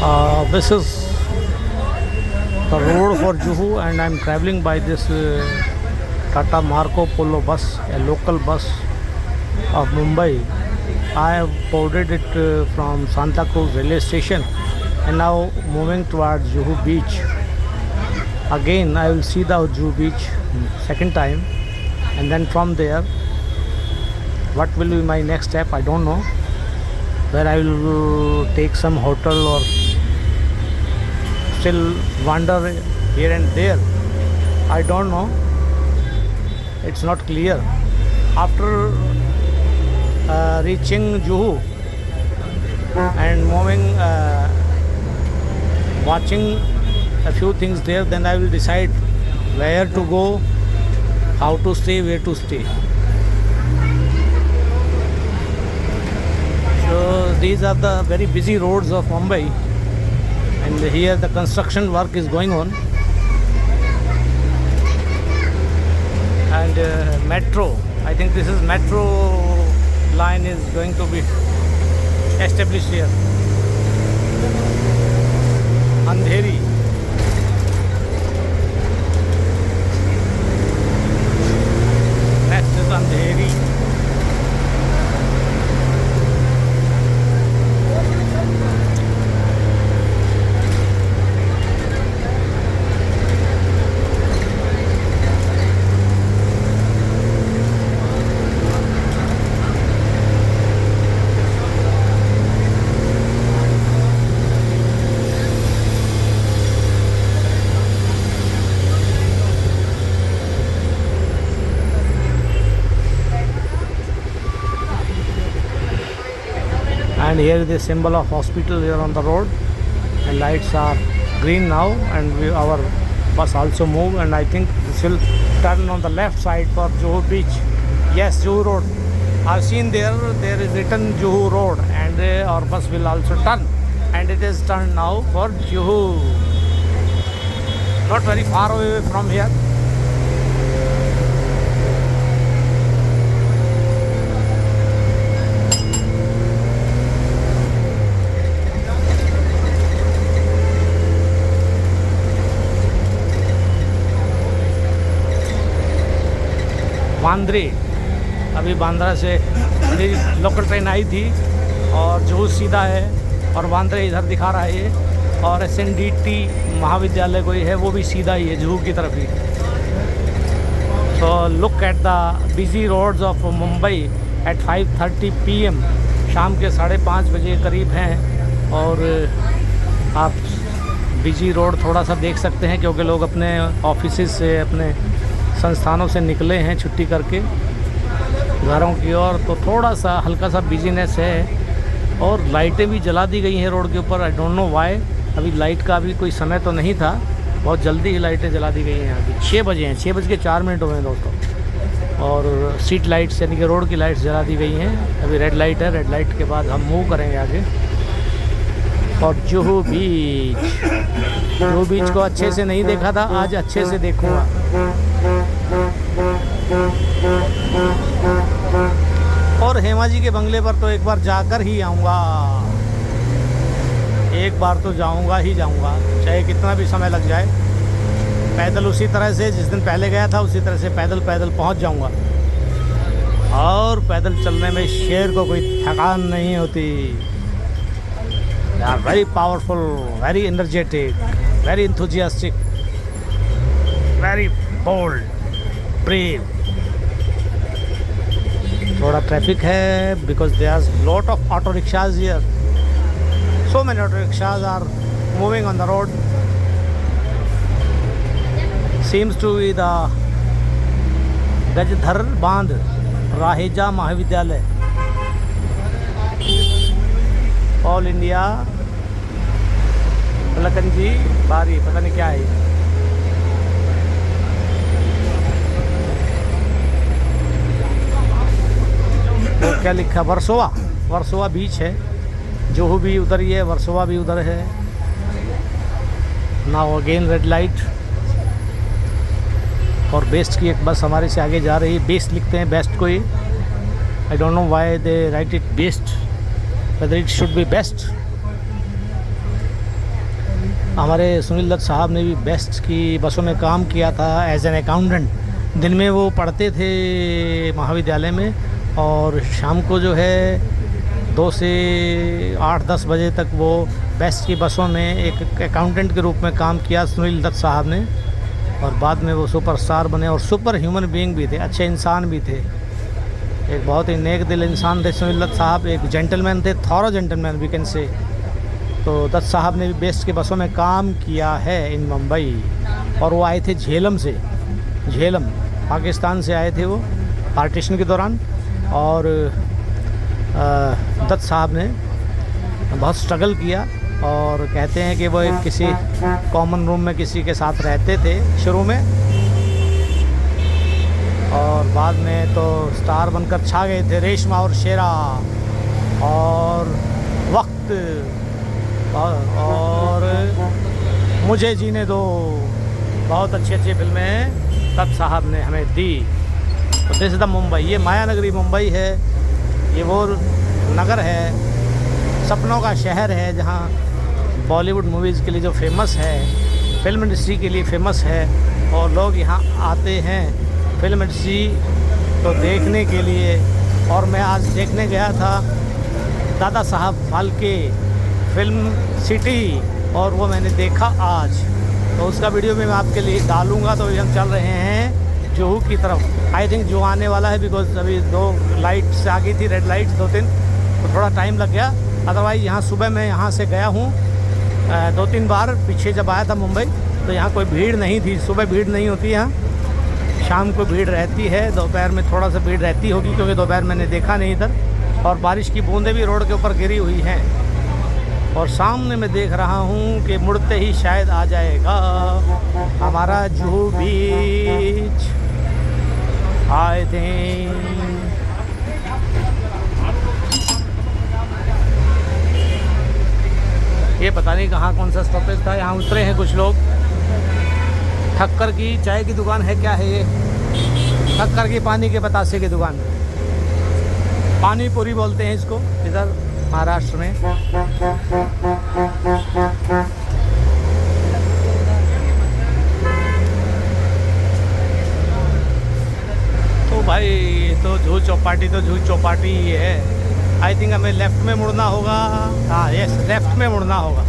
This is the road for Juhu, and I'm traveling by this Tata Marco Polo bus, a local bus of Mumbai. I have boarded it from Santa Cruz railway station and now moving towards Juhu beach. Again I will see the Juhu beach second time, and then from there what will be my next step I don't know, where I will take some hotel or still wander here and there. I don't know, it's not clear. After reaching Juhu and moving, watching a few things there, then I will decide where to go, how to stay, where to stay. So these are the very busy roads of Mumbai, and here the construction work is going on. And metro, I think this is metro line is going to be established here. Andheri. Next is Andheri. And here is the symbol of hospital here on the road, and lights are green now, and our bus also move, and I think this will turn on the left side for Juhu beach. Yes, Juhu road. I've seen there is written Juhu road, and our bus will also turn, and it is turned now for Juhu. Not very far away from here. Bandre, अभी बांद्रा से मेरी local train आई थी और जुहू सीधा है, और बांद्रे इधर दिखा रहा है ये, और SNDT महाविद्यालय कोई है वो भी सीधा ही है जुहू की तरफ ही. So look at the busy roads of Mumbai at 5:30 PM. शाम के 5:30 बजे करीब हैं, और आप बिजी रोड थोड़ा सा देख सकते हैं क्योंकि लोग अपने ऑफिस से, अपने संस्थानों से निकले हैं छुट्टी करके घरों की ओर, तो थोड़ा सा हल्का सा बिजीनेस है. और लाइटें भी जला दी गई हैं रोड के ऊपर. I don't know why. अभी लाइट का भी कोई समय तो नहीं था, बहुत जल्दी ही लाइटें जला दी गई हैं. अभी 6 बजे हैं, 6:04 हुए हैं दोस्तों, और स्ट्रीट लाइट्स यानी कि रोड की लाइट्स जला दी गई हैं. अभी रेड लाइट है, रेड लाइट के बाद हम मूव करेंगे आगे. और जुहू बीच, जुहू बीच को अच्छे से नहीं देखा था, आज अच्छे से देखूँगा. और हेमा जी के बंगले पर तो एक बार जाकर ही आऊँगा. एक बार तो जाऊँगा ही जाऊँगा, चाहे कितना भी समय लग जाए. पैदल उसी तरह से जिस दिन पहले गया था उसी तरह से पैदल पहुँच जाऊँगा. और पैदल चलने में शेर को कोई थकान नहीं होती. They are very powerful, very energetic, very enthusiastic, very bold, brave. थोड़ा ट्रैफिक है because there are lot of auto rickshaws here. So many auto rickshaws are moving on the road. Seems to be the Gajdhar Bandh Raheja महाविद्यालय, all India पलकंजी बारी, पता नहीं क्या है. तो क्या लिखा, वर्सोवा बीच है. जुहू भी उधर ही है, वर्सोवा भी उधर है. Now again red light. और बेस्ट की एक बस हमारे से आगे जा रही है. बेस्ट लिखते हैं, बेस्ट कोई. I don't know why they right it best, whether it should be best. हमारे सुनील दत्त साहब ने भी बेस्ट की बसों में काम किया था एज एन अकाउंटेंट। दिन में वो पढ़ते थे महाविद्यालय में, और शाम को जो है 2 से 8-10 बजे तक वो बेस्ट की बसों में एक अकाउंटेंट के रूप में काम किया सुनील दत्त साहब ने। और बाद में वो सुपरस्टार बने और सुपर ह्यूमन बीइंग भी थे, अच्छे इंसान भी थे, एक बहुत ही नेक दिल इंसान थे सुनील दत्त साहब। एक जेंटलमैन थे, thorough gentleman we can say. तो दत्त साहब ने भी बेस्ट के बसों में काम किया है इन मुंबई। और वो आए थे झेलम से, झेलम पाकिस्तान से आए थे वो पार्टीशन के दौरान। और दत्त साहब ने बहुत स्ट्रगल किया, और कहते हैं कि वो एक किसी कॉमन रूम में किसी के साथ रहते थे शुरू में, और बाद में तो स्टार बनकर छा गए थे। रेशमा और शेरा और वक्त और मुझे जीने दो, बहुत अच्छी अच्छी फिल्में दत्त साहब ने हमें दी। तो दिस इज़ द मुंबई, ये माया नगरी मुंबई है। ये वो नगर है, सपनों का शहर है, जहाँ बॉलीवुड मूवीज़ के लिए जो फेमस है, फिल्म इंडस्ट्री के लिए फेमस है, और लोग यहाँ आते हैं फिल्म इंडस्ट्री को देखने के लिए। और मैं आज देखने गया था दादा साहब फाल्के फिल्म सिटी, और वो मैंने देखा आज, तो उसका वीडियो भी मैं आपके लिए डालूँगा। तो हम चल रहे हैं जुहू की तरफ। आई थिंक जो आने वाला है, बिकॉज अभी 2 लाइट्स आ गई थी, रेड लाइट्स 2-3, तो थोड़ा टाइम लग गया। अदरवाइज़ यहाँ सुबह मैं यहाँ से गया हूँ 2-3 बार, पीछे जब आया था मुंबई, तो यहाँ कोई भीड़ नहीं थी। सुबह भीड़ नहीं होती यहाँ, शाम को भीड़ रहती है, दोपहर में थोड़ा सा भीड़ रहती होगी, क्योंकि दोपहर मैंने देखा नहीं इधर। और बारिश की बूंदें भी रोड के ऊपर गिरी हुई हैं। और सामने मैं देख रहा हूँ कि मुड़ते ही शायद आ जाएगा हमारा जुहू बीच, आई थिंक। ये पता नहीं कहाँ कौन सा स्टॉपेज था। यहाँ उतरे हैं कुछ लोग। ठक्कर की चाय की दुकान है, क्या है ये? ठक्कर की पानी के बतासे की दुकान, पानी पूरी बोलते हैं इसको इधर महाराष्ट्र में। तो भाई तो जुहू चौपाटी तो जुहू चौपाटी ही है। आई थिंक हमें लेफ़्ट में मुड़ना होगा। हाँ यस, लेफ़्ट में मुड़ना होगा।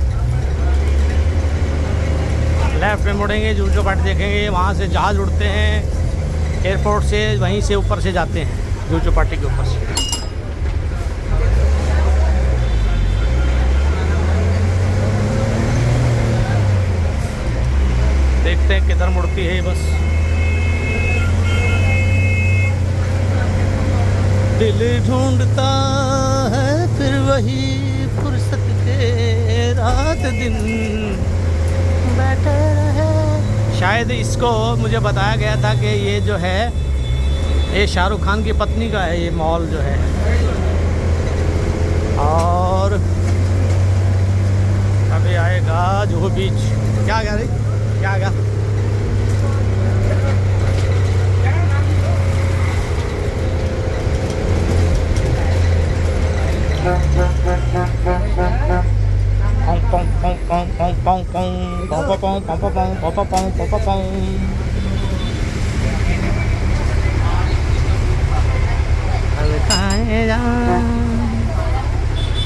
लेफ़्ट में मुड़ेंगे, जुहू चौपाटी देखेंगे, वहाँ से जहाज़ उड़ते हैं एयरपोर्ट से, वहीं से ऊपर से जाते हैं जुहू चौपाटी के ऊपर से। देखते हैं किधर मुड़ती है बस। दिल ढूंढता है फिर वही फुर्सत के रात दिन बैठे रहे। शायद इसको मुझे बताया गया था कि ये जो है ये शाहरुख खान की पत्नी का है, ये मॉल जो है। और अभी आएगा जुहू बीच। क्या क्या रही, क्या क्या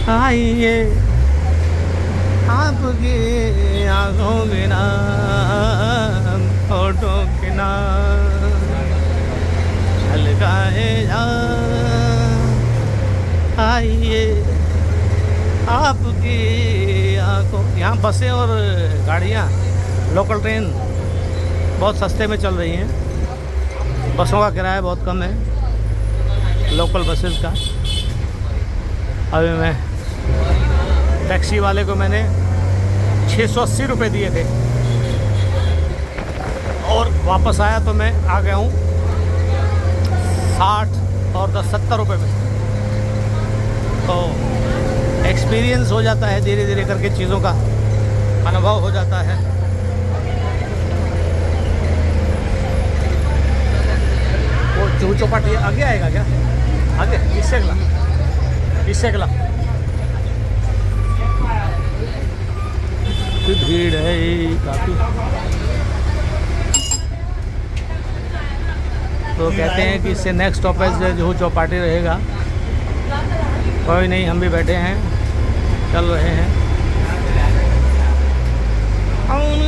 आइए आपकी आँखों के नाम, होठों के नाम छलकाए जा। आइए आपकी आँखों। यहाँ बसें और गाड़ियाँ, लोकल ट्रेन बहुत सस्ते में चल रही हैं। बसों का किराया बहुत कम है, लोकल बसेस का। अभी मैं टैक्सी वाले को मैंने 680 रुपये दिए थे, और वापस आया तो मैं आ गया हूँ 60 और 70 रुपये में। तो एक्सपीरियंस हो जाता है, धीरे धीरे करके चीज़ों का अनुभव हो जाता है। वो जुहू चौपाटी आगे आएगा क्या? आगे इससे अगला, इससे अगला। भीड़ है काफ़ी। तो कहते हैं कि इससे नेक्स्ट स्टॉपेज जुहू चौपाटी रहेगा। कोई नहीं, हम भी बैठे हैं, चल रहे हैं।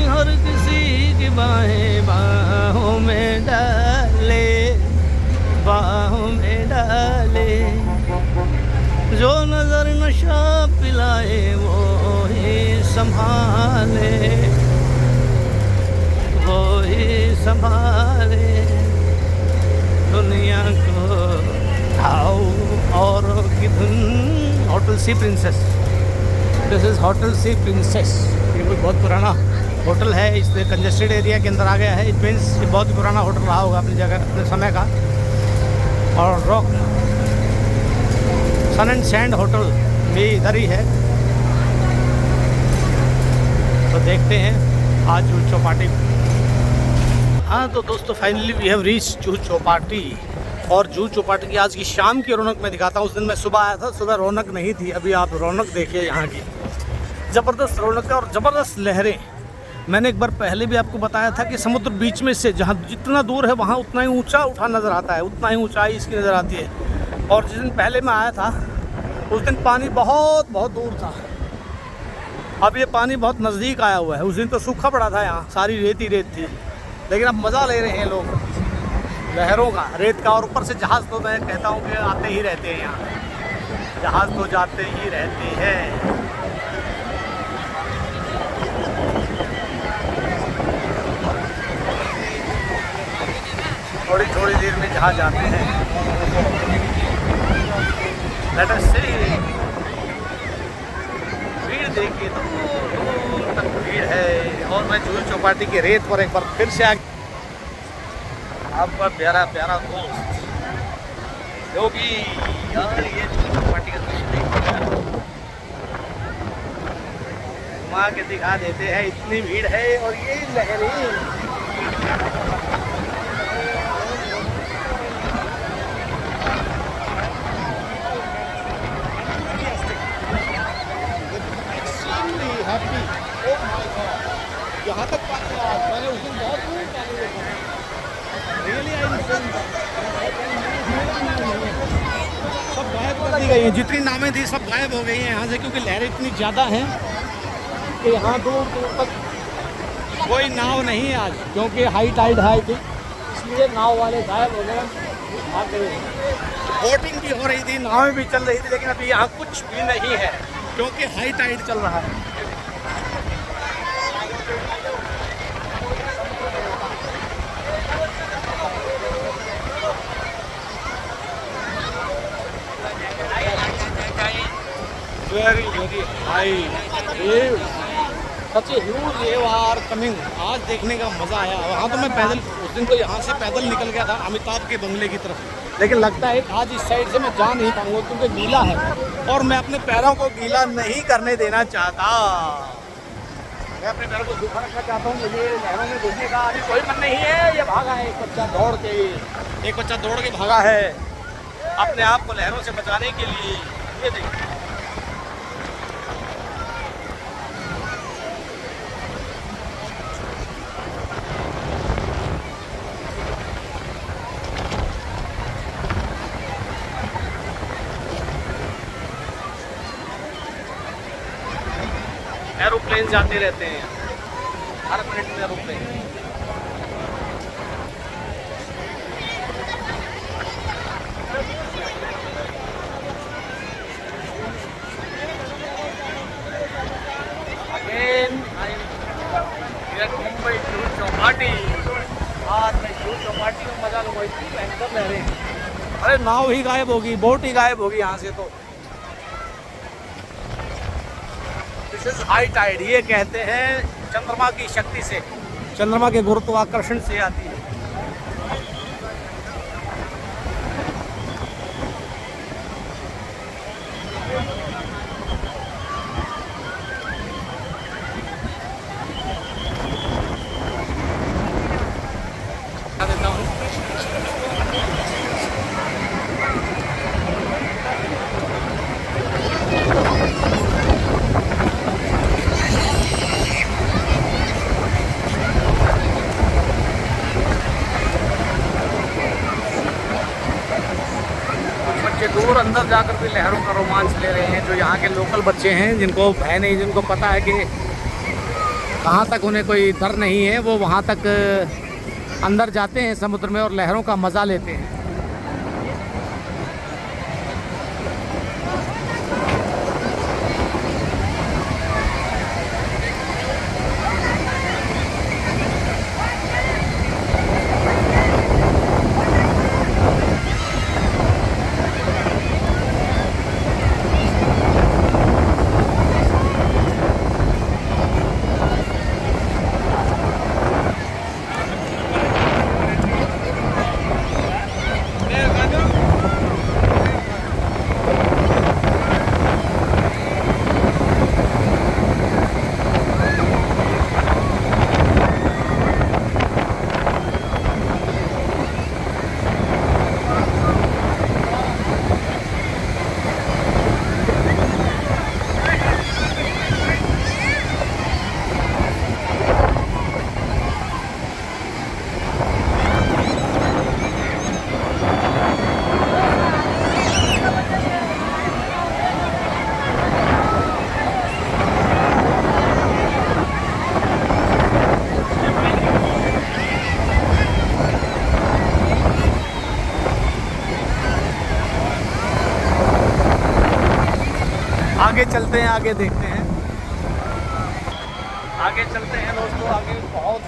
हर किसी की बाहें बाहों में डाले, बाहों में डाले, जो नजर नशा पिलाए वो ही संभाले, वो ही संभाले दुनिया को। आओ और की धुन। Hotel Sea Princess, this is hotel Sea Princess. ये कोई बहुत पुराना होटल है, इसलिए कंजेस्टेड एरिया के अंदर आ गया है। इट मीन्स ये बहुत ही पुराना होटल रहा होगा अपनी जगह, अपने समय का। और rock Sun and Sand hotel भी इधर ही है। तो देखते हैं आज जुहू चौपाटी। हाँ तो दोस्तों, finally we have reach Juhu Chowpatty. और जुहू चौपाटी की आज की शाम की रौनक मैं दिखाता हूँ। उस दिन मैं सुबह आया था, सुबह रौनक नहीं थी। अभी आप रौनक देखिए यहाँ की, ज़बरदस्त रौनक है और ज़बरदस्त लहरें। मैंने एक बार पहले भी आपको बताया था कि समुद्र बीच में से जहाँ जितना दूर है वहाँ उतना ही ऊंचा उठा नज़र आता है, उतना ही ऊंचाई इसकी नज़र आती है। और जिस दिन पहले मैं आया था उस दिन पानी बहुत बहुत दूर था। अब ये पानी बहुत नज़दीक आया हुआ है। उस दिन तो सूखा पड़ा था, यहाँ सारी रेत ही रेत थी। लेकिन अब मज़ा ले रहे हैं लोग लहरों का, रेत का। और ऊपर से जहाज़ तो मैं कहता हूँ कि आते ही रहते हैं यहाँ, जहाज़ तो जाते ही रहते हैं। थोड़ी थोड़ी देर में जहाँ जाते हैं। लेट अस सी। भीड़ देखिए, दूर तक भीड़ है। और मैं जुहू चौपाटी के रेत पर एक बार फिर से आ गया। आपका प्यारा प्यारा दोस्त योगी। यार ये जुहू चौपाटी का दृश्य घुमा के दिखा देते हैं, इतनी भीड़ है और ये लहरें। यहाँ तक पानी आया, मैंने उस दिन बहुत दूर पानी देखा। रियली सब गायब कर दी गई हैं, जितनी नावें थी सब गायब हो गई हैं यहाँ से, क्योंकि लहरें इतनी ज़्यादा हैं कि यहाँ दूर दूर तक कोई नाव नहीं है आज, क्योंकि हाई टाइड है थी, इसलिए नाव वाले गायब हो गए। बोटिंग भी हो रही थी, नावें भी चल रही थी, लेकिन अभी यहाँ कुछ भी नहीं है क्योंकि हाई टाइड चल रहा है। Very high wave, such huge wave are coming. आज देखने का मज़ा आया। वहाँ तो मैं पैदल, उस दिन तो यहाँ से पैदल निकल गया था अमिताभ के बंगले की तरफ, लेकिन लगता है आज इस साइड से मैं जा नहीं पाऊँगा क्योंकि गीला है और मैं अपने पैरों को गीला नहीं करने देना चाहता। मैं अपने पैरों को सूखा रखना चाहता हूँ। मुझे लहरों में घुसने का अभी कोई मन नहीं है। ये भागा है एक बच्चा दौड़ के, एक बच्चा दौड़ के भागा है अपने आप को लहरों से बचाने के लिए। ये देखिए, एरोप्लेन जाते रहते हैं हर मिनट में एरोप्लेन। अगेन मुंबई जुहू चौपाटी। आज मैं जुहू चौपाटी में मजा लूँगा, इतनी भयंकर लहरें। अरे नाव ही गायब होगी, बोट ही गायब होगी यहाँ से तो। हाई टाइड ये कहते हैं चंद्रमा की शक्ति से, चंद्रमा के गुरुत्वाकर्षण से आती है। देता हूँ अंदर जाकर भी लहरों का रोमांच ले रहे हैं। जो यहाँ के लोकल बच्चे हैं, जिनको भय नहीं, जिनको पता है कि कहाँ तक उन्हें कोई डर नहीं है, वो वहाँ तक अंदर जाते हैं समुद्र में और लहरों का मज़ा लेते हैं। आगे चलते हैं, आगे देखते हैं, आगे चलते हैं दोस्तों। आगे बहुत